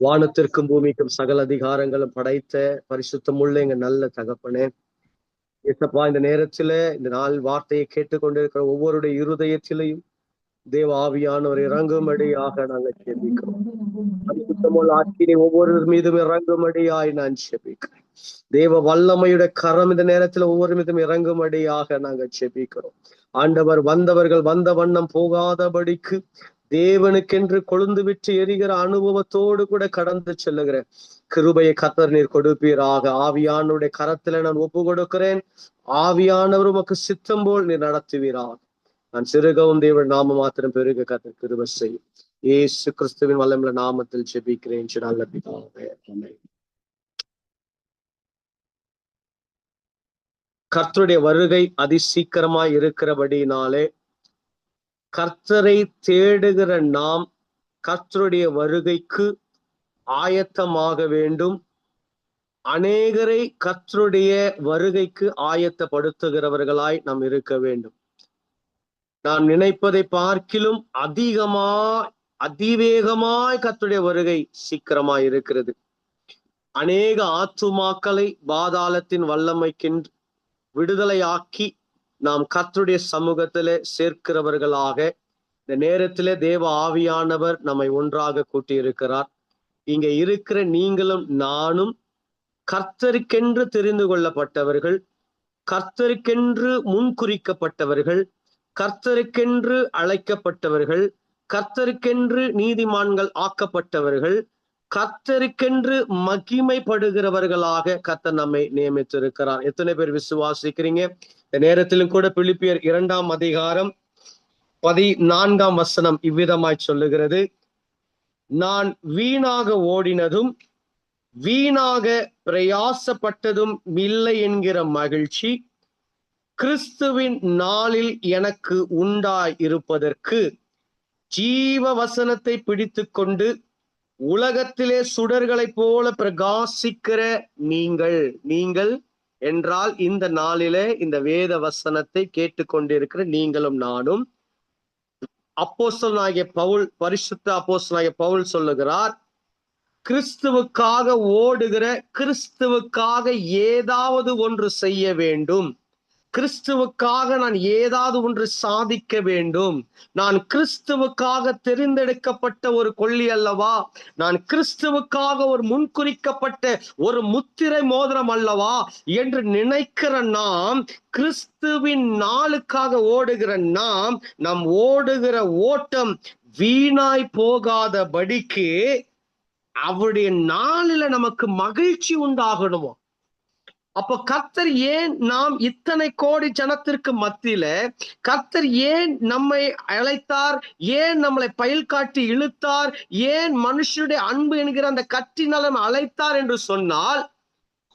வானத்திற்கும் பூமிக்கும் சகல அதிகாரங்களும் படைத்த பரிசுத்தமுள்ள எங்க நல்ல தகப்பனே, ஏசப்பா, இந்த நேரத்துல இந்த நாள் வார்த்தையை கேட்டுக்கொண்டிருக்கிற ஒவ்வொருடைய இருதயத்திலையும் தேவ ஆவியானவர் இறங்கும்படியாக நாங்கள் ஜெபிக்கிறோம். பரிசுத்தமுள்ள ஆக்கினை ஒவ்வொரு மீதும் இறங்கும்படியாய் நான் ஜெபிக்கிறேன். தேவ வல்லமையுடைய கரம் இந்த நேரத்துல ஒவ்வொரு மீதும் இறங்கும்படியாக நாங்கள் ஜெபிக்கிறோம். ஆண்டவர் வந்தவர்கள் வந்த வண்ணம் போகாதபடிக்கு தேவனுக்கென்று கொழுந்து விட்டு எரிகிற அனுபவத்தோடு கூட கடந்து செல்லுகிற கிருபையை கர்த்தர் நீர் கொடுப்பீராக. ஆவியானுடைய கரத்துல நான் ஒப்பு கொடுக்கிறேன். ஆவியானவர் உமக்கு சித்தம் போல் நீர் நடத்துவீராக. நான் சிறுகவும் தேவன் நாம மாத்திரம் பெருக கர்த்தர் கிருபை செய்யும். இயேசு கிறிஸ்துவின் வல்லமையுள்ள நாமத்தில் ஜெபிக்கிறேன் நல்ல பிதாவே. ஆமென். கர்த்தருடைய வருகை அதிசீக்கிரமாய் இருக்கிறபடினாலே கர்த்தரை தேடுகிற நாம் கர்த்தருடைய வருகைக்கு ஆயத்தமாக வேண்டும். அநேகரை கர்த்தருடைய வருகைக்கு ஆயத்தப்படுத்துகிறவர்களாய் நாம் இருக்க வேண்டும். நாம் நினைப்பதை பார்க்கிலும் அதிவேகமாய் கர்த்தருடைய வருகை சீக்கிரமாய் இருக்கிறது. அநேக ஆத்துமாக்களை பாதாளத்தின் வல்லமைக்கென்று விடுதலையாக்கி நாம் கர்த்தருடைய சமூகத்திலே சேர்க்கிறவர்களாக இந்த நேரத்திலே தேவ ஆவியானவர் நம்மை ஒன்றாக கூட்டியிருக்கிறார். இங்க இருக்கிற நீங்களும் நானும் கர்த்தருக்கென்று தெரிந்து கொள்ளப்பட்டவர்கள், கர்த்தருக்கென்று முன்குறிக்கப்பட்டவர்கள், கர்த்தருக்கென்று அழைக்கப்பட்டவர்கள், கர்த்தருக்கென்று நீதிமான்கள் ஆக்கப்பட்டவர்கள், கர்த்தருக்கென்று மகிமைப்படுகிறவர்களாக கர்த்தர் நம்மை நியமித்திருக்கிறார். எத்தனை பேர் விசுவாசிக்கிறீங்க? இந்த நேரத்திலும் கூட பிலிப்பியர் 2ஆம் அதிகாரம் 14ஆம் வசனம் இவ்விதமாய் சொல்லுகிறது: நான் வீணாக ஓடினதும் வீணாக பிரயாசப்பட்டதும் இல்லை என்கிற மகிழ்ச்சி கிறிஸ்துவின் நாளில் எனக்கு உண்டாய் இருப்பதற்கு ஜீவ வசனத்தை பிடித்து கொண்டு உலகத்திலே சுடர்களைப் போல பிரகாசிக்கிற நீங்கள் என்றால் இந்த நாளிலே இந்த வேத வசனத்தை கேட்டுக்கொண்டிருக்கிற நீங்களும் நானும், அப்போஸ்தலனாகிய பவுல், பரிசுத்த அப்போஸ்தலனாகிய பவுல் சொல்லுகிறார், கிறிஸ்துவுக்காக ஓடுகிற, கிறிஸ்துவுக்காக ஏதாவது ஒன்று செய்ய வேண்டும், கிறிஸ்துவுக்காக நான் ஏதாவது ஒன்று சாதிக்க வேண்டும், நான் கிறிஸ்துவுக்காக தெரிந்தெடுக்கப்பட்ட ஒரு கொள்ளி அல்லவா, நான் கிறிஸ்துவுக்காக ஒரு முன்குறிக்கப்பட்ட ஒரு முத்திரை மோதிரம் அல்லவா என்று நினைக்கிற நாம், கிறிஸ்துவின் நாளுக்காக ஓடுகிற நாம், நம் ஓடுகிற ஓட்டம் வீணாய் போகாதபடிக்கு அவருடைய நாளில நமக்கு மகிழ்ச்சி உண்டாகணுமோ. அப்போ கர்த்தர் ஏன் நாம் இத்தனை கோடி ஜனத்திற்கு மத்தியில கர்த்தர் ஏன் நம்மை அழைத்தார், ஏன் நம்மளை பயில் காட்டி இழுத்தார், ஏன் மனுஷனுடைய அன்பு என்கிற அந்த கட்டினலம் அழைத்தார் என்று சொன்னால்,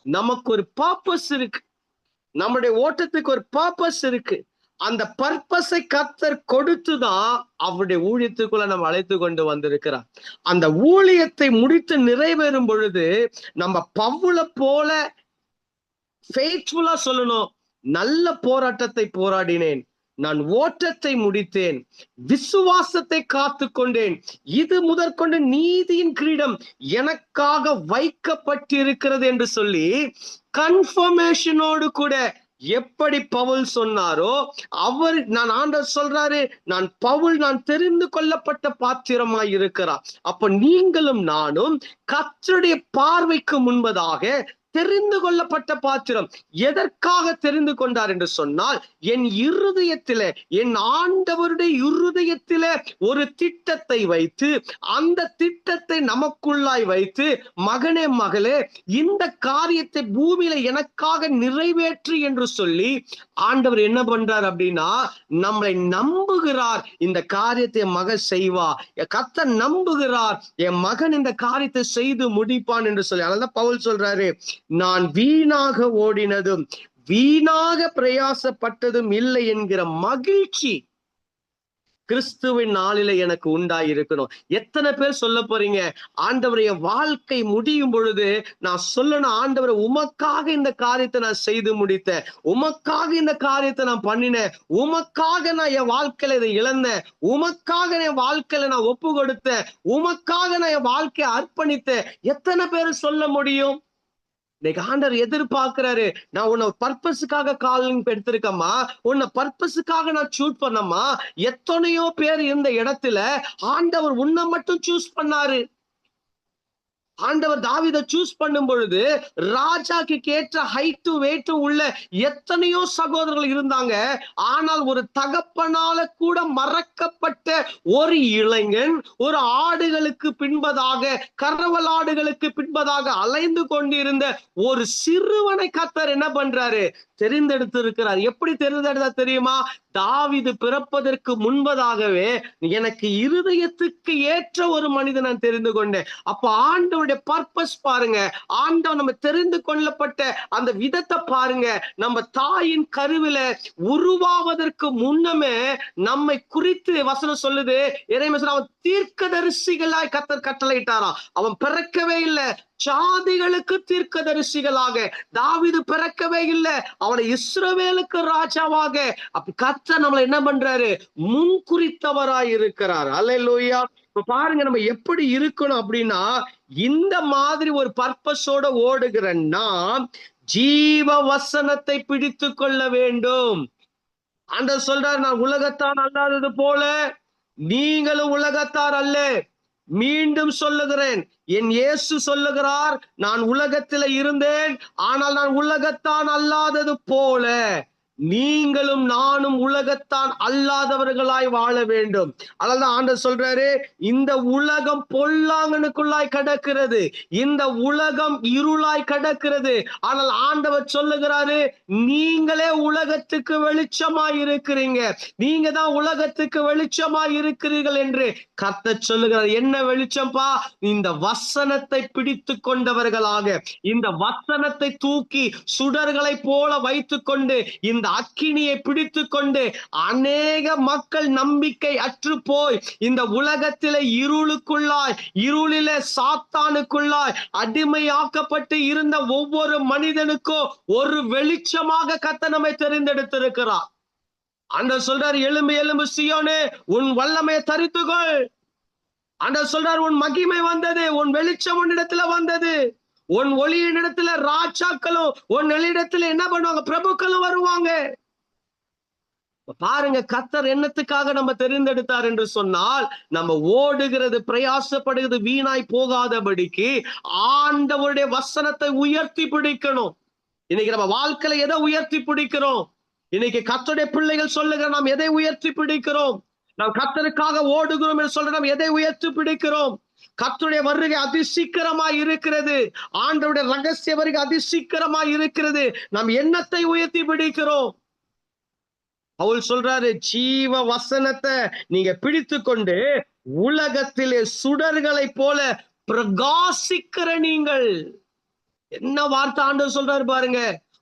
நமக்கு ஒரு பர்பஸ் இருக்கு. நம்முடைய ஓட்டத்துக்கு ஒரு பர்பஸ் இருக்கு. அந்த பர்பஸை கர்த்தர் கொடுத்துதான் அவருடைய ஊழியத்துக்குள்ள நம்ம அழைத்து கொண்டு வந்திருக்கிறார். அந்த ஊழியத்தை முடித்து நிறைவேறும் பொழுது நம்ம பவுலை போல ஃபெய்த்ஃபுல்லா சொல்லணும், நல்ல போராட்டத்தை போராடினேன், நான் ஓட்டத்தை முடித்தேன், விசுவாசத்தை காத்து கொண்டேன், இது முதற்கொண்டு நீதியின் கிரீடம் எனக்காக வைக்கப்பட்டிருக்கிறது என்று சொல்லி கன்ஃபர்மேஷனோடு கூட எப்படி பவுல் சொன்னாரோ, ஆண்டவர் சொல்றாரு, நான் பவுல், நான் தெரிந்து கொள்ளப்பட்ட பாத்திரமாய் இருக்கிறார். அப்ப நீங்களும் நானும் கர்த்தருடைய பார்வைக்கு முன்பதாக தெரிந்து கொள்ளப்பட்ட பாத்திரம். எதற்காக தெரிந்து கொண்டார் என்று சொன்னால், என் இருதயத்திலே, என் ஆண்டவருடைய இருதயத்திலே ஒரு திட்டத்தை வைத்து, அந்த திட்டத்தை நமக்குள்ளாய் வைத்து, மகனே மகளே, இந்த காரியத்தை பூமியில எனக்காக நிறைவேற்று என்று சொல்லி ஆண்டவர் என்ன பண்றார் அப்படின்னா, நம்மளை நம்புகிறார். இந்த காரியத்தை என் மகன் செய்வா, கர்த்தர் நம்புகிறார், என் மகன் இந்த காரியத்தை செய்து முடிப்பான் என்று சொல்லி. அதனால பவுல் சொல்றாரு, நான் வீணாக ஓடினதும் வீணாக பிரயாசப்பட்டதும் இல்லை என்கிற மகிழ்ச்சி கிறிஸ்துவின் நாளில எனக்கு உண்டாயிருக்கணும். எத்தனை பேர் சொல்ல போறீங்க, ஆண்டவருடைய வாழ்க்கை முடியும் பொழுது நான் சொல்லணும், ஆண்டவரை உமக்காக இந்த காரியத்தை நான் செய்து முடித்தேன், உமக்காக இந்த காரியத்தை நான் பண்ணினேன், உமக்காக நான் என் வாழ்க்கையில இதை இழந்தேன், உமக்காக என் வாழ்க்கையில நான் ஒப்பு கொடுத்தேன், உமக்காக நான் என் வாழ்க்கையை அர்ப்பணித்தேன். எத்தனை பேர் சொல்ல முடியும்? இன்னைக்கு ஆண்டவர் எதிர்பார்க்கிறாரு, நான் உன்னை பர்பஸுக்காக காலிங் எடுத்திருக்கமா, உன்னை பர்பஸுக்காக நான் சூஸ் பண்ணமா. எத்தனையோ பேர் இந்த இடத்துல ஆண்டவர் உன்னை மட்டும் சூஸ் பண்ணாரு. ஆண்டவர் தாவீதை சூஸ் பண்ணும் பொழுது ராஜாக்கு கேட்ட ஹைட்டு வெயிட்டு உள்ள எத்தனையோ சகோதரர்கள் இருந்தாங்க. ஆனால் ஒரு தகப்பனால கூட மறக்கப்பட்ட ஒரு இளைஞன் ஒரு ஆடுகளுக்கு பின்பதாக, கரவல் ஆடுகளுக்கு பின்பதாக அலைந்து கொண்டிருந்த ஒரு சிறுவனை கர்த்தர் என்ன பண்றாரு, தெரிந்தெடுத்து இருக்கிறார். எப்படி தெரிந்தெடுத்தா தெரியுமா? தாவீது பிறப்பதற்கு முன்பதாகவே எனக்கு இருதயத்துக்கு ஏற்ற ஒரு மனிதன் நான் தெரிந்து கொண்டேன். அப்ப ஆண்டவருடைய பர்பஸ் பாருங்க, ஆண்டவர் நம்ம தெரிந்து கொள்ளப்பட்ட அந்த விதத்தை பாருங்க. நம்ம தாயின் கருவில உருவாவதற்கு முன்னமே நம்மை குறித்து வசனம் சொல்லுது. அவன் தீர்க்கதரிசிகளாய் கர்த்தர் கட்டளையிட்டாராம். அவன் பிறக்கவே இல்லை, ஜாதிகளுக்கு தீர்க்கதரிசிகளாக. தாவீது பிறக்கவே இல்லை, அவனை இஸ்ரவேலுக்கு ராஜாவாக அப்ப கர்த்தர் நம்மளை என்ன பண்றாரு, முன் குறித்தவராய் இருக்கிறார். அல்லேலூயா. இப்ப பாருங்க, நம்ம எப்படி இருக்கணும் அப்படின்னா, இந்த மாதிரி ஒரு பர்பஸோட ஓடுகிற நாம் ஜீவ வசனத்தை பிடித்து கொள்ள வேண்டும். ஆண்டவர் சொல்றார், நான் உலகத்தான் அல்லாதது போல நீங்களும் உலகத்தார் அல்ல. மீண்டும் சொல்லுகிறேன், என் இயேசு சொல்லுகிறார், நான் உலகத்தில இருந்தேன், ஆனால் நான் உலகத்தான் அல்லாதது போல நீங்களும் நானும் உலகத்தான் அல்லாதவர்களாய் வாழ வேண்டும். அதனால ஆண்டவர் சொல்றாரு, இந்த உலகம் பொல்லாங்கனுக்குள்ளாய் கிடக்கிறது, இந்த உலகம் இருளாய் கிடக்கிறது. ஆனால் ஆண்டவர் சொல்லுகிறாரு, நீங்களே உலகத்துக்கு வெளிச்சமாய் இருக்கிறீங்க, நீங்க தான் உலகத்துக்கு வெளிச்சமாய் இருக்கிறீர்கள் என்று கர்த்தர் சொல்லுகிறார். என்ன வெளிச்சம்பா? இந்த வசனத்தை பிடித்து கொண்டவர்களாக, இந்த வசனத்தை தூக்கி சுடர்களை போல வைத்துக் கொண்டு, இந்த அக்கினியை பிடித்து கொண்டு அநேக மக்கள் நம்பிக்கை அற்று போய் இந்த உலகத்திலே இருளுக்குள்ளாய், இருளிலே சாத்தானுக்குள்ளாய் அடிமையாக்கப்பட்டு இருந்த ஒவ்வொரு மனிதனுக்கும் ஒரு வெளிச்சமாக கர்த்தர் நம்மை தெரிந்தெடுத்திருக்கிறார். ஆண்டவர் சொல்றார், எலும்பு எலும்பு சீயோனே, உன் வல்லமையை தரித்துக்கொள். ஆண்டவர் சொல்றார், உன் மகிமை வந்தது, உன் வெளிச்சம் உன்னிடத்துல வந்தது, உன் ஒளியின் இடத்துல ராஜாக்களும், உன் இடத்துல என்ன பண்ணுவாங்க, பிரபுக்களும் வருவாங்க. பாருங்க, கர்த்தர் என்னத்துக்காக நம்ம தெரிந்தெடுத்தார் என்று சொன்னால், நம்ம ஓடுகிறது, பிரயாசப்படுகிறது வீணாய் போகாதபடிக்கு ஆண்டவருடைய வசனத்தை உயர்த்தி பிடிக்கணும். இன்னைக்கு நம்ம வாழ்க்கையில எதை உயர்த்தி பிடிக்கிறோம்? இன்னைக்கு கர்த்தருடைய பிள்ளைகள் சொல்லுகிற நாம் எதை உயர்த்தி பிடிக்கிறோம்? நாம் கர்த்தருக்காக ஓடுகிறோம் என்று சொல்ற நாம் எதை உயர்த்தி பிடிக்கிறோம்? கர்த்தருடைய வருகை அதிசீக்கிரமாய் இருக்கிறது, ஆண்டவருடைய ரகசிய வருகை அதிசீக்கிரமாய் இருக்கிறது. நாம் என்னத்தை உயர்த்தி பிடிக்கிறோம்? பவுல் சொல்றாரு, ஜீவ வசனத்தை நீங்க பிடித்து கொண்டு உலகத்திலே சுடர்களை போல பிரகாசிக்கிற நீங்கள். என்ன வார்த்தை ஆண்டவர் சொல்றாரு பாருங்க.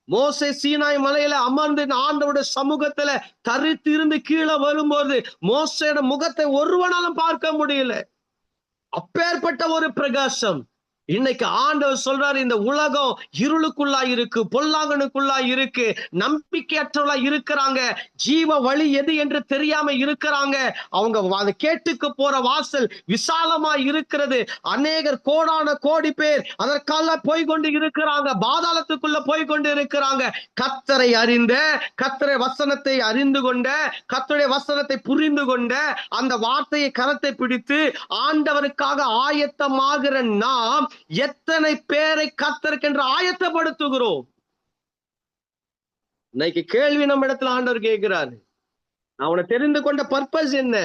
மோசே சீனாய் மலையில அமர்ந்து ஆண்டவருடைய சமூகத்துல தரித்து இருந்து கீழே வரும்போது மோசேயோட முகத்தை ஒருவனாலும் பார்க்க முடியல. அப்பேற்பட்ட ஒரு பிரகாசம். இன்னைக்கு ஆண்டவர் சொல்றாரு, இந்த உலகம் இருளுக்குள்ளா இருக்கு, பொல்லாங்கனுக்குள்ளா இருக்கு, நம்பிக்கையற்றவளா இருக்கிறாங்க, ஜீவ வழி எது என்று தெரியாம இருக்கிறாங்க. அவங்க கேட்டுக்கு போற வாசல் விசாலமா இருக்கிறது. அநேகர் கோடான கோடி பேர் அதற்காக போய்கொண்டு இருக்கிறாங்க, பாதாளத்துக்குள்ள போய்கொண்டு இருக்கிறாங்க. கர்த்தரை அறிந்த, கர்த்தரை வசனத்தை அறிந்து கொண்ட, கர்த்தருடைய வசனத்தை புரிந்து கொண்ட, அந்த வார்த்தையை கரத்தை பிடித்து ஆண்டவருக்காக ஆயத்தமாகிற நாம் எத்தனை பேரை கர்த்தருக்கென்று ஆயத்தப்படுத்துகிறோம்? இன்னைக்கு கேள்வி நம்ம இடத்துல ஆண்டவர் கேட்கிறாரு, அவனை தெரிந்து கொண்ட பர்பஸ் என்ன?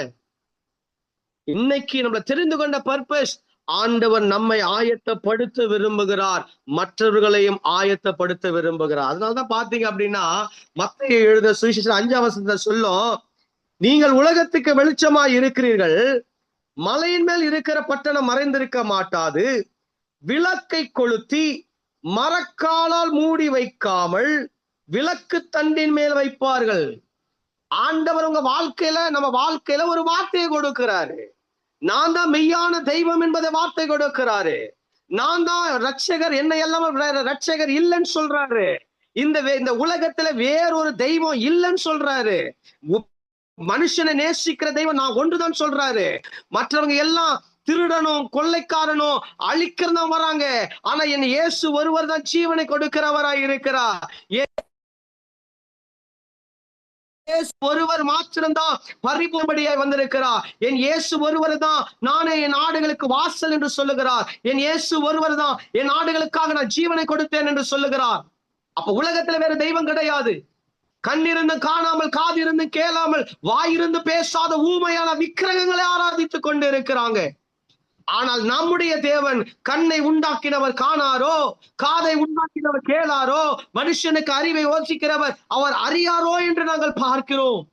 இன்னைக்கு நம்மள தெரிந்து கொண்ட பர்பஸ், ஆண்டவர் நம்மை ஆயத்தப்படுத்த விரும்புகிறார், மற்றவர்களையும் ஆயத்தப்படுத்த விரும்புகிறார். அதனாலதான் பாத்தீங்க அப்படின்னா, மத்தேயு எழுத சுவிசேஷம் 5ஆம் வசனத்தை சொல்லும், நீங்கள் உலகத்துக்கு வெளிச்சமாய் இருக்கிறீர்கள், மலையின் மேல் இருக்கிற பட்டணம் மறைந்திருக்க மாட்டாது, விளக்கை கொளுத்தி மரக்காலால் மூடி வைக்காமல் விளக்கு தண்டின் மேல் வைப்பார்கள். ஆண்டவர் உங்க வாழ்க்கையில, நம்ம வாழ்க்கையில ஒரு வார்த்தையை கொடுக்கிறாரு. நான் தான் மெய்யான தெய்வம் என்பதை வார்த்தை கொடுக்கிறாரு. நான் தான் ரட்சகர், என்னை எல்லாம் ரட்சகர் இல்லைன்னு சொல்றாரு. இந்த உலகத்துல வேறொரு தெய்வம் இல்லைன்னு சொல்றாரு. மனுஷனை நேசிக்கிற தெய்வம் நான் ஒன்றுதான் சொல்றாரு. மற்றவங்க எல்லாம் திருடனும் கொள்ளைக்காரனும் அழிக்கிறதும் வராங்க. ஆனா என் இயேசு ஒருவர் தான் ஜீவனை கொடுக்கிறவராய் இருக்கிறார். ஒருவர் மாத்திரம்தான் பரிபூர்ணபடியாய் வந்திருக்கிறார். என் இயேசு ஒருவர் தான் நானே என் ஆடுகளுக்கு வாசல் என்று சொல்லுகிறார். என் இயேசு ஒருவர் தான் என் ஆடுகளுக்காக நான் ஜீவனை கொடுத்தேன் என்று சொல்லுகிறார். அப்ப உலகத்துல வேற தெய்வம் கிடையாது. கண்ணிருந்து காணாமல், காது இருந்து கேளாமல், வாயிருந்து பேசாத ஊமையான விக்கிரகங்களை ஆராதித்துக் கொண்டு இருக்கிறாங்க. ஆனால் நம்முடைய தேவன் கண்ணை உண்டாக்கினவர் காணாரோ, காதை உண்டாக்கினவர் கேளாரோ, மனுஷனுக்கு அறிவை யோசிக்கிறவர் அவர் அறியாரோ என்று நாங்கள் பார்க்கிறோம்.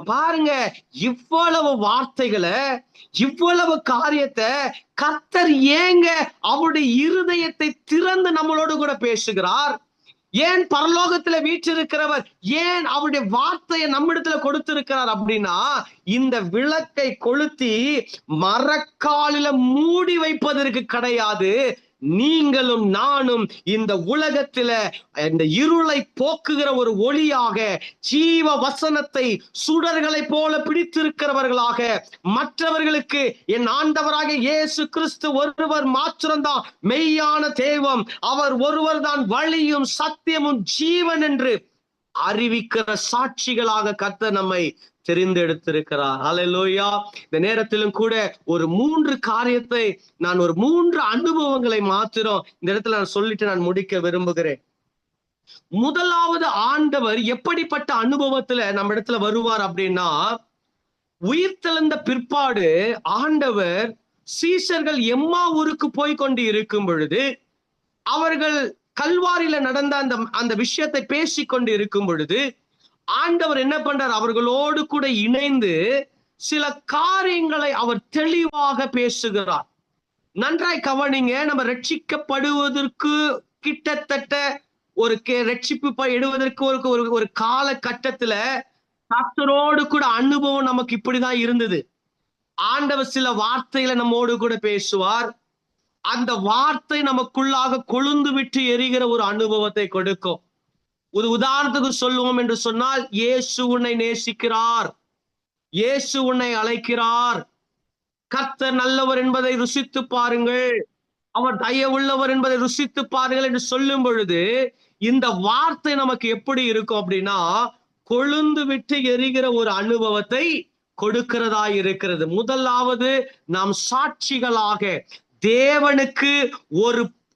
பாருங்க, இவ்வளவு வார்த்தைகளை, இவ்வளவு காரியத்தை கர்த்தர் ஏங்க அவருடைய இருதயத்தை திறந்து நம்மளோடு கூட பேசுகிறார்? ஏன் பரலோகத்துல வீற்றிருக்கிறவர் ஏன் அவருடைய வார்த்தையை நம்மிடத்துல கொடுத்திருக்கிறார் அப்படின்னா, இந்த விளக்கை கொளுத்தி மரக்காலில மூடி வைப்பதற்கு கிடையாது. நீங்களும் நானும் இந்த உலகத்தில இந்த இருளை போக்குகிற ஒரு ஒளியாக, ஜீவ வசனத்தை சுடர்களை போல பிடித்திருக்கிறவர்களாக, மற்றவர்களுக்கு என் ஆண்டவராக இயேசு கிறிஸ்து ஒருவர் மாத்திரம்தான் மெய்யான தெய்வம், அவர் ஒருவர் தான் வழியும் சத்தியமும் ஜீவன் என்று அறிவிக்கிற சாட்சிகளாக கர்த்தர் நம்மை தெரிந்தெடுத்திருக்கிறார். ஹல்லேலூயா. இந்த நேரத்திலும் கூட ஒரு 3 காரியத்தை, நான் ஒரு 3 அனுபவங்களை மாத்திரம் இந்த இடத்துல நான் சொல்லிட்டு நான் முடிக்க விரும்புகிறேன். முதலாவது, ஆண்டவர் எப்படிப்பட்ட அனுபவத்துல நம்ம இடத்துல வருவார் அப்படின்னா, உயிர்த்தெழுந்த பிற்பாடு ஆண்டவர் சீஷர்கள் எம்மாவூருக்கு போய் கொண்டு இருக்கும் பொழுது, அவர்கள் கல்வாரியில நடந்த அந்த விஷயத்தை பேசிக்கொண்டு இருக்கும் பொழுது, ஆண்டவர் என்ன பண்றார்? அவர்களோடு கூட இணைந்து சில காரியங்களை அவர் தெளிவாக பேசுகிறார். நன்றாய் கவனிங்க. நம்ம ரட்சிக்கப்படுவதற்கு கிட்டத்தட்ட ஒரு ரட்சிப்பு எடுவதற்கு ஒரு காலகட்டத்துல கர்த்தரோடு கூட அனுபவம் நமக்கு இப்படிதான் இருந்தது. ஆண்டவர் சில வார்த்தைகளை நம்மோடு கூட பேசுவார். அந்த வார்த்தை நமக்குள்ளாக கொழுந்து விட்டு எரிகிற ஒரு அனுபவத்தை கொடுக்கும். ஒரு உதாரணத்துக்கு சொல்லுவோம் என்று சொன்னால், இயேசு உன்னை நேசிக்கிறார், இயேசு உன்னை அழைக்கிறார், கர்த்தர் நல்லவர் என்பதை ருசித்து பாருங்கள், அவர் தயவுள்ளவர் என்பதை ருசித்து பாருங்கள் என்று சொல்லும் பொழுது, இந்த வார்த்தை நமக்கு எப்படி இருக்கும் அப்படின்னா, கொழுந்து விட்டு எரிகிற ஒரு அனுபவத்தை கொடுக்கிறதா இருக்கிறது. முதலாவது, நாம் சாட்சிகளாக தேவனுக்கு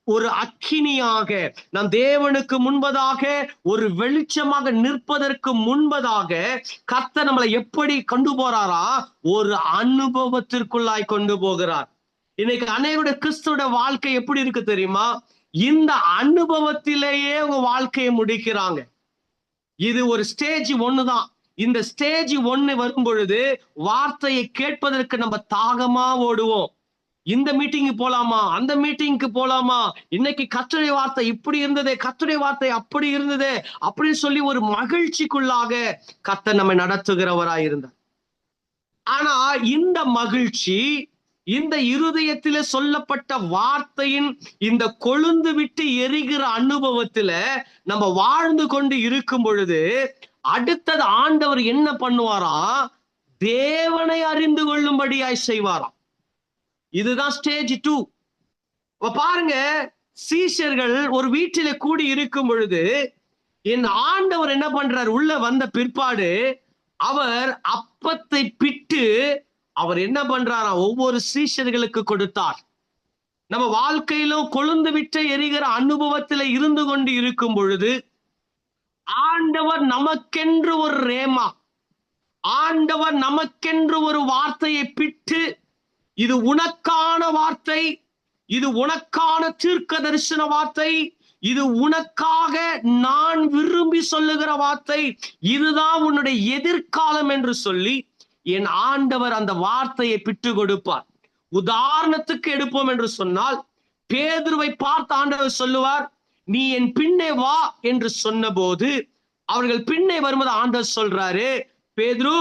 ஒரு அக்கினியாக, நாம் தேவனுக்கு முன்பதாக ஒரு வெளிச்சமாக நிற்பதற்கு முன்பதாக கர்த்தர் நம்மளை எப்படி கொண்டு போறாரா? ஒரு அனுபவத்திற்குள்ளாய் கொண்டு போகிறார். இன்னைக்கு அநேகருடைய கிறிஸ்துவோட வாழ்க்கை எப்படி இருக்கு தெரியுமா? இந்த அனுபவத்திலேயே உங்க வாழ்க்கையை முடிக்கிறாங்க. இது ஒரு ஸ்டேஜ் 1 தான். இந்த ஸ்டேஜ் 1 வரும் பொழுது வார்த்தையை கேட்பதற்கு நம்ம தாகமா ஓடுவோம். இந்த மீட்டிங்கு போலாமா, அந்த மீட்டிங்க்கு போலாமா, இன்னைக்கு கர்த்தருடைய வார்த்தை இப்படி இருந்ததே, கர்த்தருடைய வார்த்தை அப்படி இருந்ததே அப்படின்னு சொல்லி ஒரு மகிழ்ச்சிக்குள்ளாக கர்த்தர் நம்மை நடத்துகிறவராய் இருந்தார். ஆனா இந்த மகிழ்ச்சி, இந்த இருதயத்திலே சொல்லப்பட்ட வார்த்தையின் இந்த கொழுந்து விட்டு எரிகிற அனுபவத்துல நம்ம வாழ்ந்து கொண்டு இருக்கும் பொழுது, அடுத்தது ஆண்டவர் என்ன பண்ணுவாரா? தேவனை அறிந்து கொள்ளும்படியாய் செய்வாராம். இதுதான் ஸ்டேஜ் 2. பாருங்க, சீஷர்கள் ஒரு வீட்டில கூடி இருக்கும் பொழுது என் ஆண்டவர் என்ன பண்றார்? உள்ள வந்த பிற்பாடு அவர் அப்பத்தை பிட்டு அவர் என்ன பண்றாரா? ஒவ்வொரு சீஷர்களுக்கு கொடுத்தார். நம்ம வாழ்க்கையிலும் கொழுந்து விட்டு எரிகிற அனுபவத்துல இருந்து கொண்டு இருக்கும் பொழுது, ஆண்டவர் நமக்கென்று ஒரு ரேமா, ஆண்டவர் நமக்கென்று ஒரு வார்த்தையை பிட்டு, இது உனக்கான வார்த்தை, இது உனக்கான தீர்க்க தரிசன வார்த்தை, இது உனக்காக நான் விரும்பி சொல்லுகிற வார்த்தை, இதுதான் உன்னுடைய எதிர்காலம் என்று சொல்லி என் ஆண்டவர் அந்த வார்த்தையை பிட்டு கொடுப்பார். உதாரணத்துக்கு எடுப்போம் என்று சொன்னால், பேதுருவை பார்த்து ஆண்டவர் சொல்லுவார், நீ என் பின்னே வா என்று சொன்ன போது அவர்கள் பின்னே வரும்போது ஆண்டவர் சொல்றாரு, பேதுரு,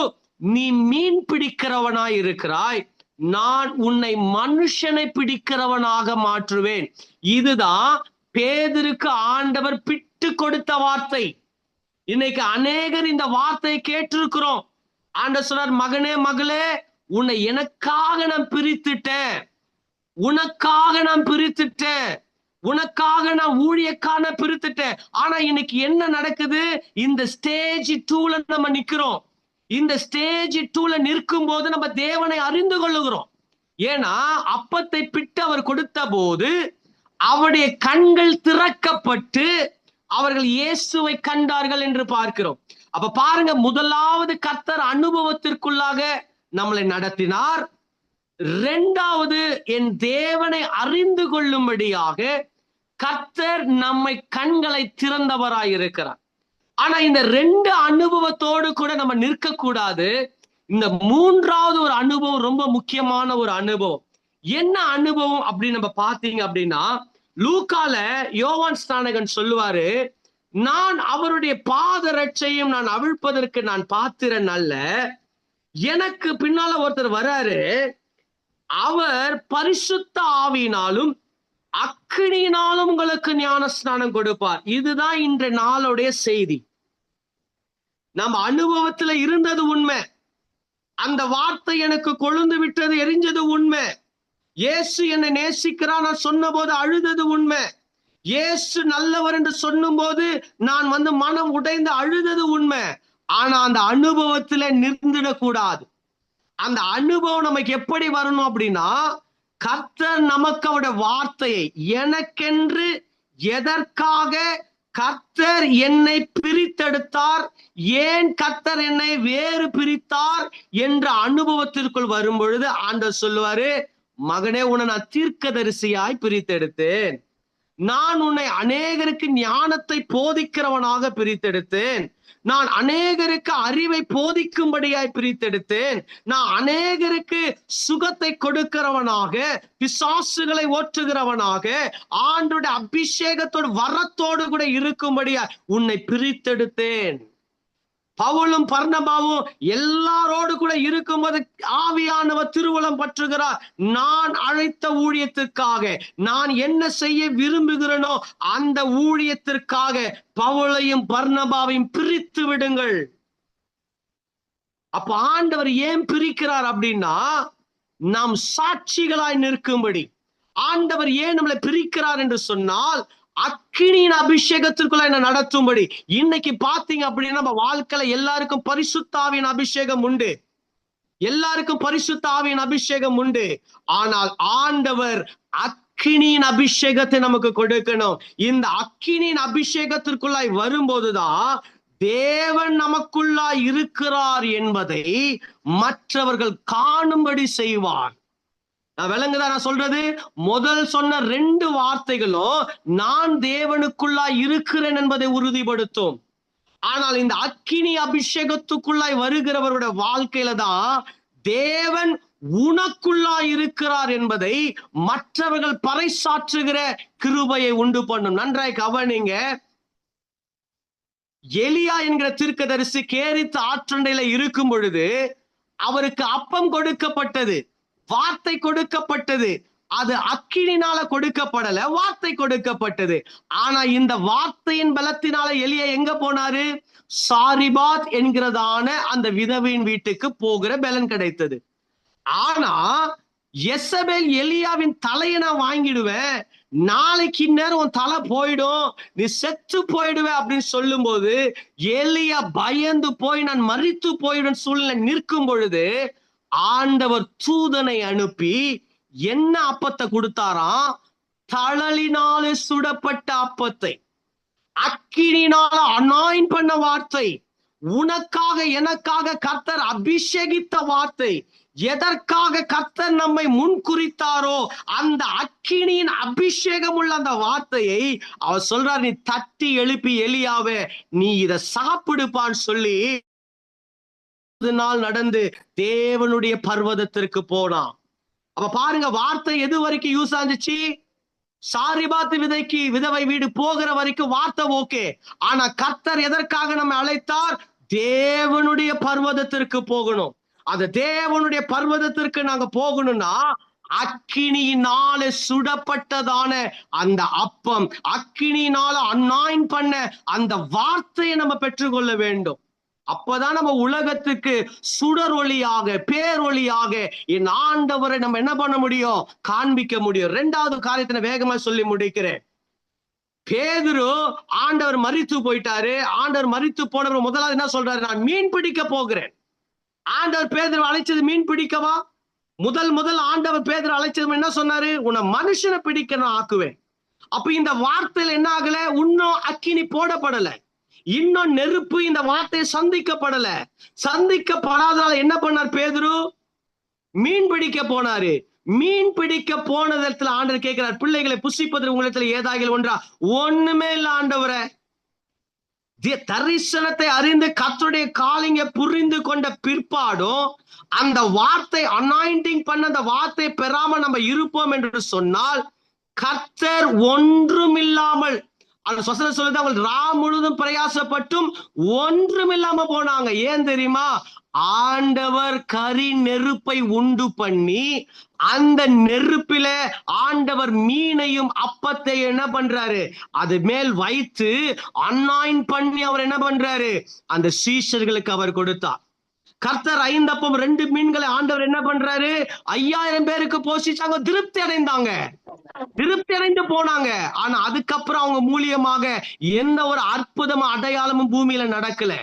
நீ மீன் பிடிக்கிறவனாய் இருக்கிறாய், நான் உன்னை மனுஷனை பிடிக்கிறவனாக மாற்றுவேன். இதுதான் பேதுருக்கு ஆண்டவர் பிட்டு கொடுத்த வார்த்தை. இன்னைக்கு அநேகர் இந்த வார்த்தையை கேட்டிருக்கிறோம். ஆண்டவர் சொல்றார், மகனே மகளே, உன்னை எனக்காக நான் பிரித்துட்டேன், உனக்காக நான் பிரித்துட்டேன், உனக்காக நான் ஊழியக்கான பிரித்துட்டேன். ஆனா இன்னைக்கு என்ன நடக்குது? இந்த ஸ்டேஜ் 2ல நம்ம நிக்கிறோம். இந்த ஸ்டேஜ் 2ல நிற்கும் போது நம்ம தேவனை அறிந்து கொள்ளுகிறோம். ஏன்னா அப்பத்தை பிட்டு அவர் கொடுத்த போது அவருடைய கண்கள் திறக்கப்பட்டு அவர்கள் இயேசுவை கண்டார்கள் என்று பார்க்கிறோம். அப்ப பாருங்க, முதலாவது கர்த்தர் அனுபவத்திற்குள்ளாக நம்மளை நடத்தினார். இரண்டாவது, என் தேவனை அறிந்து கொள்ளும்படியாக கர்த்தர் நம்மை கண்களை திறந்தவராய் இருக்கிறார். ஆனா இந்த 2 அனுபவத்தோடு கூட நம்ம நிற்க கூடாது. இந்த 3வது ஒரு அனுபவம் ரொம்ப முக்கியமான ஒரு அனுபவம். என்ன அனுபவம் அப்படின்னு நம்ம பாத்தீங்க அப்படின்னா, லூக்கால யோவான் ஸ்நானகன் சொல்லுவாரு, நான் அவருடைய பாதரட்சையும் நான் அவிழ்ப்பதற்கு நான் பாத்திரன் அல்ல, எனக்கு பின்னால ஒருத்தர் வராரு, அவர் பரிசுத்த ஆவியினாலும் அக்கினியினாலும் உங்களுக்கு ஞான ஸ்நானம் கொடுப்பார். இதுதான் இன்றைய நாளுடைய செய்தி. நம்ம அனுபவத்துல இருந்தது உண்மை, அந்த வார்த்தை எனக்கு கொழுந்து விட்டது எரிஞ்சது உண்மை, இயேசு என்னை நேசிக்கிறார் நான் சொன்ன போது அழுதது உண்மை, இயேசு நல்லவர் என்று சொன்னும் போது நான் மனம் உடைந்து அழுதது உண்மை. ஆனா அந்த அனுபவத்துல நிறுத்திடக்கூடாது. அந்த அனுபவம் நமக்கு எப்படி வரணும் அப்படின்னா, கர்த்தர் நமக்கு அவருடைய வார்த்தையை, எனக்கென்று எதற்காக கர்த்தர் என்னை பிரித்தெடுத்தார், ஏன் கர்த்தர் என்னை வேறு பிரித்தார் என்ற அனுபவத்திற்குள் வரும் பொழுது ஆண்டவர் சொல்லுவாரு, மகனே, உன்னை நான் தீர்க்கதரிசியாய் பிரித்தெடுத்தேன், நான் உன்னை அநேகருக்கு ஞானத்தை போதிக்கிறவனாக பிரித்தெடுத்தேன், நான் அநேகருக்கு அறிவை போதிக்கும்படியாய் பிரித்தெடுத்தேன், நான் அநேகருக்கு சுகத்தை கொடுக்கிறவனாக, பிசாசுகளை ஓற்றுகிறவனாக, ஆண்டோட அபிஷேகத்தோடு வரத்தோடு கூட இருக்கும்படியாய் உன்னை பிரித்தெடுத்தேன். பவுலும் பர்னபாவும் எல்லாரோடு கூட இருக்கும்போது ஆவியானவர் திருவுளம் பற்றுகிறார். நான் அழைத்த ஊழியத்திற்காக, நான் என்ன செய்ய விரும்புகிறேனோ அந்த ஊழியத்திற்காக பவுலையும் பர்னபாவையும் பிரித்து விடுங்கள். அப்ப ஆண்டவர் ஏன் பிரிக்கிறார் அப்படின்னா, நாம் சாட்சிகளாய் நிற்கும்படி. ஆண்டவர் ஏன் நம்மளை பிரிக்கிறார் என்று சொன்னால், அக்கினியின் அபிஷேகத்திற்குள்ள என்ன நடத்தும்படி. இன்னைக்கு பாத்தீங்க அப்படின்னா நம்ம வாழ்க்கையில எல்லாருக்கும் பரிசுத்த ஆவியின் அபிஷேகம் உண்டு, எல்லாருக்கும் பரிசுத்த ஆவியின் அபிஷேகம் உண்டு. ஆனால் ஆண்டவர் அக்கினியின் அபிஷேகத்தை நமக்கு கொடுக்கணும். இந்த அக்கினியின் அபிஷேகத்திற்குள்ளாய் வரும்போதுதான் தேவன் நமக்குள்ளாய் இருக்கிறார் என்பதை மற்றவர்கள் காணும்படி செய்வார். நான் விளங்குதான் நான் சொல்றது? முதல் சொன்ன 2 வார்த்தைகளும் நான் தேவனுக்குள்ளாய் இருக்கிறேன் என்பதை உறுதிப்படுத்தும். ஆனால் இந்த அக்கினி அபிஷேகத்துக்குள்ளாய் வருகிறவருடைய வாழ்க்கையில தான் தேவன் உனக்குள்ளாய் இருக்கிறார் என்பதை மற்றவர்கள் பறைசாற்றுகிற கிருபையை உண்டு பண்ணும். நன்றாய் கவனிங்க. எலியா என்கிற தீர்க்கதரிசி கேரித்து ஆற்றண்டையில இருக்கும் பொழுது அவருக்கு அப்பம் கொடுக்கப்பட்டது, வார்த்தை கொடுக்கப்பட்டது. அது அக்கினினால கொடுக்கப்படல, வார்த்தை கொடுக்கப்பட்டது. ஆனா இந்த வார்த்தையின் பலத்தினால எலியா எங்க போனாரு? சாரிபாத் என்கிறதான அந்த விதவையின் வீட்டுக்கு போகிற பலன் கிடைத்தது. ஆனா யெசபேல் எலியாவின் தலையை நான் வாங்கிடுவேன், நாளைக்கு இந்நேரம் உன் தலை போயிடும், நீ செத்து போயிடுவே அப்படின்னு சொல்லும் போது எலியா பயந்து போய் நான் மரித்து போயிடும் சூழ்நிலை நிற்கும் பொழுது ஆண்டவர் தூதனை அனுப்பி என்ன அப்பத்தை கொடுத்தாராம்? தழலினாலே சுடப்பட்ட அப்பத்தை, அக்கினினால அனாயின் பண்ண வார்த்தை, உனக்காக எனக்காக கர்த்தர் அபிஷேகித்த வார்த்தை. எதற்காக கர்த்தர் நம்மை முன்குறித்தாரோ அந்த அக்கினியின் அபிஷேகம் உள்ள அந்த வார்த்தையை அவர் சொல்றார், நீ தட்டி எழுப்பி எலியாவே நீ இதை சாப்பிடுப்பான்னு சொல்லி நாள் நடந்து தேவனுடைய பர்வதத்திற்கு போனான். அப்ப பாருங்க, வார்த்தை எது வரைக்கும் யூஸ் ஆச்சு? சாரிபாத்து விதைக்கு விதவை வீடு போகிற வரைக்கும் வார்த்தை ஓகே. ஆனா கர்த்தர் எதற்காக நம்ம அழைத்தார்? தேவனுடைய பர்வதத்திற்கு போகணும். அந்த தேவனுடைய பர்வதத்திற்கு நாங்க போகணும்னா அக்கினியினால சுடப்பட்டதான அந்த அப்பம், அக்கினியினால அன்னாயின் பண்ண அந்த வார்த்தையை நம்ம பெற்றுக்கொள்ள வேண்டும். அப்பதான் நம்ம உலகத்துக்கு சுடர் ஒளியாக, பேரொளியாக என் ஆண்டவரை நம்ம என்ன பண்ண முடியும்? காண்பிக்க முடியும். இரண்டாவது காரியத்தை வேகமா சொல்லி முடிக்கிறேன். பேதுரு ஆண்டவர் மரித்து போயிட்டாரு. ஆண்டவர் மரித்து போனவர் முதலாவது என்ன சொல்றாரு? நான் மீன் பிடிக்க போகிறேன். ஆண்டவர் பேதுரு அழைச்சது மீன் பிடிக்கவா? முதல் ஆண்டவர் பேதுரு அழைச்சது என்ன சொன்னாரு? உன்னை மனுஷனை பிடிக்க நான் ஆக்குவேன். அப்ப இந்த வார்த்தையில என்ன ஆகல? இன்னும் அக்கினி போடப்படல, இன்னும் நெருப்பு இந்த வார்த்தையை சந்திக்கப்படல. சந்திக்கப்படாதனால என்ன பண்ணார் பேதுரு? மீன் பிடிக்க போனாரு. மீன் பிடிக்க போனதிடத்துல ஆண்டவர் கேட்கிறார், பிள்ளைகளை புசிப்பது உங்களிடத்துல ஏதாகிலும் ஒன்றா? ஒண்ணுமே இல்ல ஆண்டவரே. தரிசனத்தை அறிந்து கர்த்தருடைய காலிங்க புரிந்து கொண்ட பிற்பாடும் அந்த வார்த்தை அனாயிண்டிங் பண்ண அந்த வார்த்தை பெறாம நம்ம இருப்போம் என்று சொன்னால் கர்த்தர் ஒன்றும் இல்லாமல் அந்த வசனம் சொல்லுது, அவங்க ரா முழுதும் பிரயாசப்பட்டும் ஒன்றும் இல்லாம போனாங்க. ஏன் தெரியுமா? ஆண்டவர் கரி நெருப்பை உண்டு பண்ணி அந்த நெருப்பில ஆண்டவர் மீனையும் அப்பத்தை என்ன பண்றாரு? அது மேல் வைத்து அன்னாயின் பண்ணி அவர் என்ன பண்றாரு? அந்த சீஷர்களுக்கு அவர் கொடுத்தார். கர்த்தர் 5 அப்பம் 2 மீன்களை ஆண்டவர் என்ன பண்றாரு? 5000 பேருக்கு போஷிச்சாங்க. திருப்தி அடைந்தாங்க, திருப்தி அடைந்து போனாங்க. ஆனா அதுக்கப்புறம் அவங்க மூலியமாக எந்த ஒரு அற்புதமும் அடையாளமும் பூமியில நடக்கல.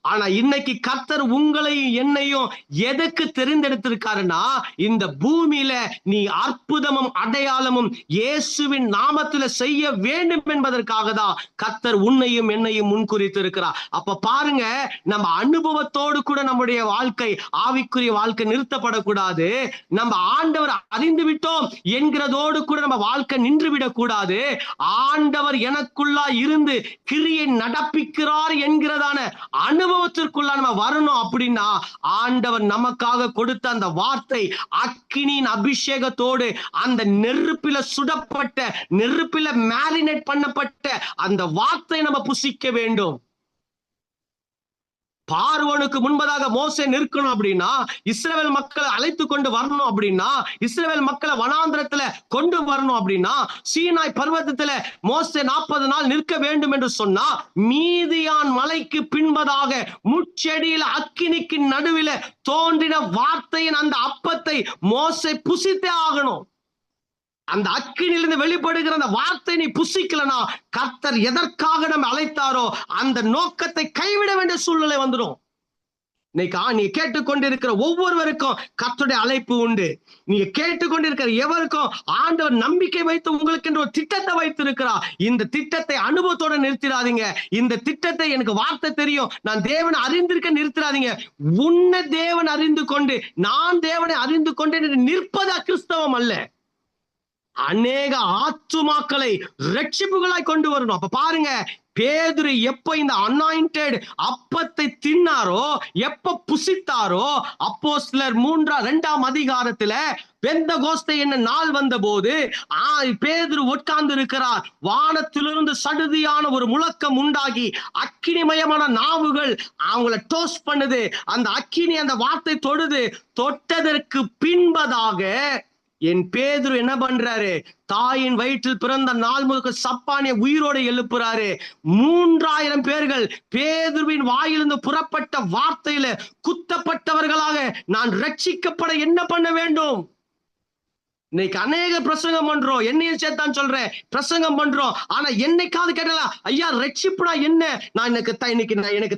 ஆனா இன்னைக்கு கர்த்தர் உங்களையும் என்னையும் எதுக்கு தெரிந்தெடுத்திருக்காருன்னா, இந்த பூமியில நீ அற்புதமும் அடையாளமும் இயேசுவின் நாமத்துல செய்ய வேண்டும் என்பதற்காக தான் கர்த்தர் உன்னையும் என்னையும் முன்குறித்து இருக்கிறார். அப்ப பாருங்க, நம்ம அனுபவத்தோடு கூட நம்முடைய வாழ்க்கை, ஆவிக்குரிய வாழ்க்கை நிறுத்தப்படக்கூடாது. நம்ம ஆண்டவர் அறிந்து விட்டோம் என்கிறதோடு கூட நம்ம வாழ்க்கை நின்று விடக்கூடாது. ஆண்டவர் எனக்குள்ளா இருந்து கிரியை நடப்பிக்கிறார் என்கிறதான அனுபவத்திற்குள்ள நம்ம வரணும். அப்படின்னா ஆண்டவர் நமக்காக கொடுத்த அந்த வார்த்தை அக்கினியின் அபிஷேகத்தோடு அந்த நெருப்பில சுடப்பட்ட, நெருப்பில மேரினேட் பண்ணப்பட்ட அந்த வார்த்தை நம்ம புசிக்க வேண்டும். பார்வோனுக்கு முன்பதாக மோசே நிற்கணும் அப்படின்னா, இஸ்ரவேல் மக்களை அழைத்து கொண்டு வரணும் அப்படின்னா, இஸ்ரவேல் மக்களை வனாந்திரத்துல கொண்டு வரணும் அப்படின்னா, சீனாய் பர்வதத்துல மோசே 40 நாள் நிற்க வேண்டும் என்று சொன்னா, மீதியான் மலைக்கு பின்பதாக முச்செடியில அக்கினிக்கு நடுவில தோன்றின வார்த்தையின் அந்த அப்பத்தை மோசே புசித்தே ஆகணும். அந்த அக்கினிலிருந்து வெளிப்படுகிற அந்த வார்த்தை நீ புசிக்கலனா கர்த்தர் எதற்காக நம்ம அழைத்தாரோ அந்த நோக்கத்தை கைவிட வேண்டிய சூழ்நிலை வந்துடும். இன்னைக்கு நீ கேட்டுக்கொண்டிருக்கிற ஒவ்வொருவருக்கும் கர்த்தருடைய அழைப்பு உண்டு. நீங்க கேட்டுக்கொண்டிருக்கிற எவருக்கும் ஆண்டவர் நம்பிக்கை வைத்து உங்களுக்கு என்று ஒரு திட்டத்தை வைத்திருக்கிறார். இந்த திட்டத்தை அனுபவத்தோட நிறுத்திடாதீங்க. இந்த திட்டத்தை எனக்கு வார்த்தை தெரியும், நான் தேவனை அறிந்திருக்க நிறுத்திடாதீங்க. உன்னை தேவன் அறிந்து கொண்டு நான் தேவனை அறிந்து கொண்டேன் என்று நிற்பதா கிறிஸ்தவம் அல்ல. அநேக ஆத்துமாக்களை ரட்சிப்புகளாய் கொண்டு வரணும். அப்ப பாருங்க, பேதுரு எப்ப இந்த அனாயிண்டட் அப்பத்தை தின்னாரோ, எப்ப புசித்தாரோ, அப்போஸ்தலர் 2ஆம் அதிகாரத்துல பெந்தகோஸ்தே என்ன நாள் வந்த போது பேதுரு உட்கார்ந்து இருக்கிறார். வானத்திலிருந்து சடுதியான ஒரு முழக்கம் உண்டாகி அக்கினிமயமான நாவுகள் அவங்கள டோஸ்ட் பண்ணுது. அந்த அக்கினி அந்த வார்த்தை தொடுது. தொட்டதற்கு பின்பதாக என் பேதுரு என்ன பண்றாரு? தாயின் வயிற்றில் பிறந்த நாள் முழுக்க சப்பானிய உயிரோடு எழுப்புறாரு. 3000 பேர்கள் பேதுருவின் வாயிலிருந்து புறப்பட்ட வார்த்தையில குத்தப்பட்டவர்களாக நான் ரட்சிக்கப்பட என்ன பண்ண வேண்டும்? இன்னைக்கு அநேக பிரசங்கம் பண்றோம், என்னையும் சேர்த்தான் சொல்றேன், பிரசங்கம் பண்றோம். ஆனா என்னைக்காவது கேட்டலாம், ஐயா ரட்சிப்புடா என்ன? நான் எனக்கு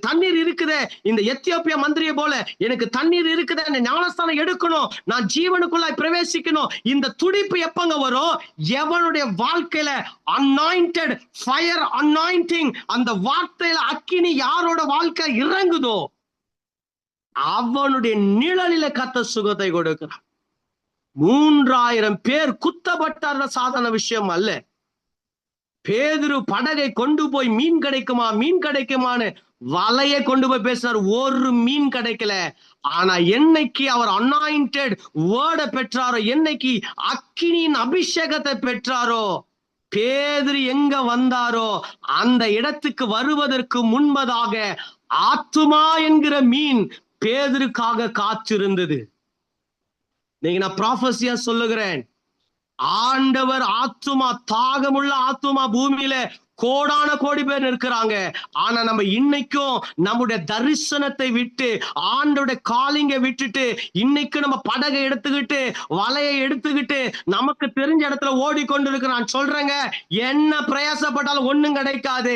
தண்ணீர் இருக்குதே, இந்த எத்தியோப்பியா மந்திரியை போல எனக்கு தண்ணீர் இருக்குதே, ஞானஸ்தானம் எடுக்கணும், நான் ஜீவனுக்குள்ளாய் பிரவேசிக்கணும். இந்த துடிப்பு எப்பங்க வரும்? எவனுடைய வாழ்க்கையில அனாயிண்டட் ஃபயர், அனாயிண்டிங் அந்த வார்த்தையில அக்கினி யாரோட வாழ்க்கை இறங்குதோ அவனுடைய நிழலில கர்த்தர் சுகத்தை கொடுக்கிறான். 3000 பேர் குத்தப்பட்டார், சாதாரண விஷயம் அல்ல. பேதுரு படகை கொண்டு போய் மீன் கிடைக்குமா மீன் கிடைக்குமான்னு வலையை கொண்டு போய் பேசினார். ஒரு மீன் கிடைக்கல. ஆனா என்னைக்கு அவர் அனாயிண்டட் வேர்டை பெற்றாரோ, என்னைக்கு அக்கினியின் அபிஷேகத்தை பெற்றாரோ, பேதுரு எங்க வந்தாரோ அந்த இடத்துக்கு வருவதற்கு முன்பதாக ஆத்துமா என்கிற மீன் பேதுருக்காக காத்திருந்தது. நீங்க நான் ப்ராஃபஸியா சொல்லுகிறேன், ஆண்டவர் ஆத்துமா, தாகமுள்ள ஆத்துமா பூமியில கோடான கோடி பேர் இருக்கிறாங்க. ஆனா நம்ம இன்னைக்கும் நம்முடைய தரிசனத்தை விட்டு, ஆண்டோட காலிங்க விட்டுட்டு, இன்னைக்கு நம்ம படகை எடுத்துக்கிட்டு, வலையை எடுத்துக்கிட்டு, நமக்கு தெரிஞ்ச இடத்துல ஓடிக்கொண்டிருக்கிறான். சொல்றேங்க, என்ன பிரயாசப்பட்டாலும் ஒண்ணும் கிடைக்காது.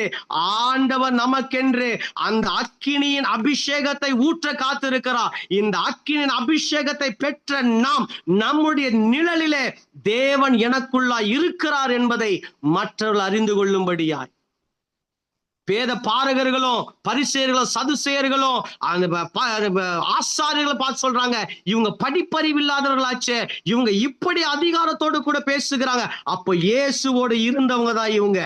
ஆண்டவர் நமக்கென்று அந்த அக்கினியின் அபிஷேகத்தை ஊற்ற காத்திருக்கிறார். இந்த அக்கினியின் அபிஷேகத்தை பெற்ற நாம் நம்முடைய நிழலிலே தேவன் எனக்குள்ளா இருக்கிறார் என்பதை மற்றவர்கள் அறிந்து கொள்ளும்படியாய் வேத பாரகர்களும் பரிசேயர்களும் சதுசேயர்களும் ஆசாரியர்களை பார்த்து சொல்றாங்க, இவங்க படிப்பறிவு இல்லாதவர்களாச்சே, இவங்க இப்படி அதிகாரத்தோடு கூட பேசுகிறாங்க. அப்ப இயேசுவோடு இருந்தவங்க தான் இவங்க.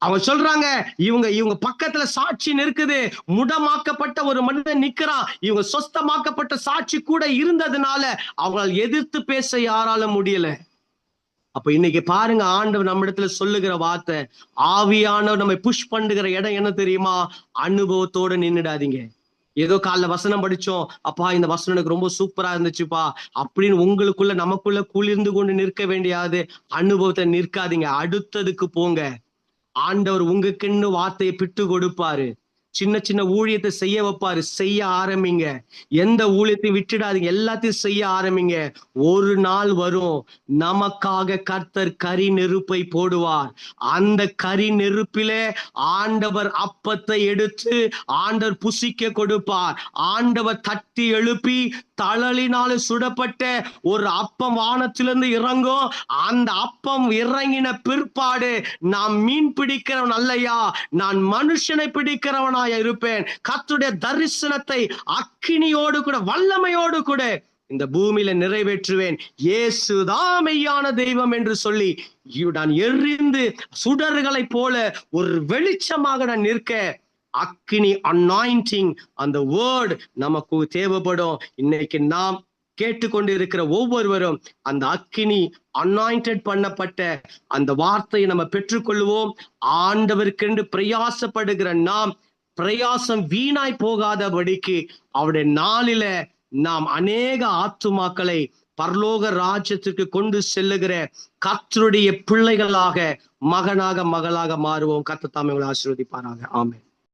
அவங்க சொல்றாங்க, இவங்க பக்கத்துல சாட்சி நிற்குது, முடமாக்கப்பட்ட ஒரு மனிதன் நிக்கிறான், இவங்க சொஸ்தமாக்கப்பட்ட சாட்சி கூட இருந்ததுனால அவங்களால் எதிர்த்து பேச யாரால முடியல. அப்ப இன்னைக்கு பாருங்க, ஆண்டவர் நம்ம இடத்துல சொல்லுகிற வார்த்தை, ஆவியானவர் நம்மை புஷ் பண்ணுகிற இடம் என்ன தெரியுமா? அனுபவத்தோட நின்னுடாதீங்க. ஏதோ காலைல வசனம் படிச்சோம், அப்பா இந்த வசனம் எனக்கு ரொம்ப சூப்பரா இருந்துச்சுப்பா அப்படின்னு உங்களுக்குள்ள நமக்குள்ள குளிர்ந்து கொண்டு நிற்க வேண்டியாது அனுபவத்தை நிற்காதீங்க. அடுத்ததுக்கு போங்க. ஆண்டவர் உங்களுக்குன்னு வார்த்தையை பிட்டு கொடுப்பாரு. சின்ன சின்ன ஊழியத்தை செய்ய வைப்பாரு, செய்ய ஆரம்பிங்க. எந்த ஊழியத்தையும் விட்டுடாதீங்க, எல்லாத்தையும் செய்ய ஆரம்பிங்க. ஒரு நாள் வரும், நமக்காக கர்த்தர் கரி நெருப்பை போடுவார். அந்த கரி நெருப்பிலே ஆண்டவர் அப்பத்தை எடுத்து ஆண்டவர் புசிக்க கொடுப்பார். ஆண்டவர் தட்டி எழுப்பி தழலினால சுடப்பட்ட ஒரு அப்பம் வானத்திலிருந்து இறங்கும். அந்த அப்பம் இறங்கின பிற்பாடு, நான் மீன் பிடிக்கிறவன் அல்லையா, நான் மனுஷனை பிடிக்கிறவனா இருப்பேன். கர்த்தருடைய தரிசனத்தை அக்கினியோடு கூட வல்லமையோடு கூட இந்த பூமியில நிறைவேற்றுவேன். இயேசுதான் மெய்யான தெய்வம் என்று சொல்லி நான் எரிந்து சுடர்களை போல ஒரு வெளிச்சமாக நான் நிற்க, அக்கினி அனாயிண்டிங் அந்த வேர்ட் நமக்கு தேவைப்படும். இன்னைக்கு நாம் கேட்டுக்கொண்டு இருக்கிற ஒவ்வொருவரும் அந்த அக்கினி அனாயிண்டட் பண்ணப்பட்ட அந்த வார்த்தையை நம்ம பெற்றுக்கொள்வோம். ஆண்டவருக்கென்று பிரயாசப்படுகிற நாம் பிரயாசம் வீணாய் போகாதபடிக்கு அவருடைய நாளில நாம் அநேக ஆத்துமாக்களை பரலோக ராஜ்யத்திற்கு கொண்டு செல்லுகிற கர்த்தருடைய பிள்ளைகளாக, மகனாக மகளாக மாறுவோம். கர்த்தர் தாமே உங்களை ஆசீர்வதிப்பாராக. ஆமென்.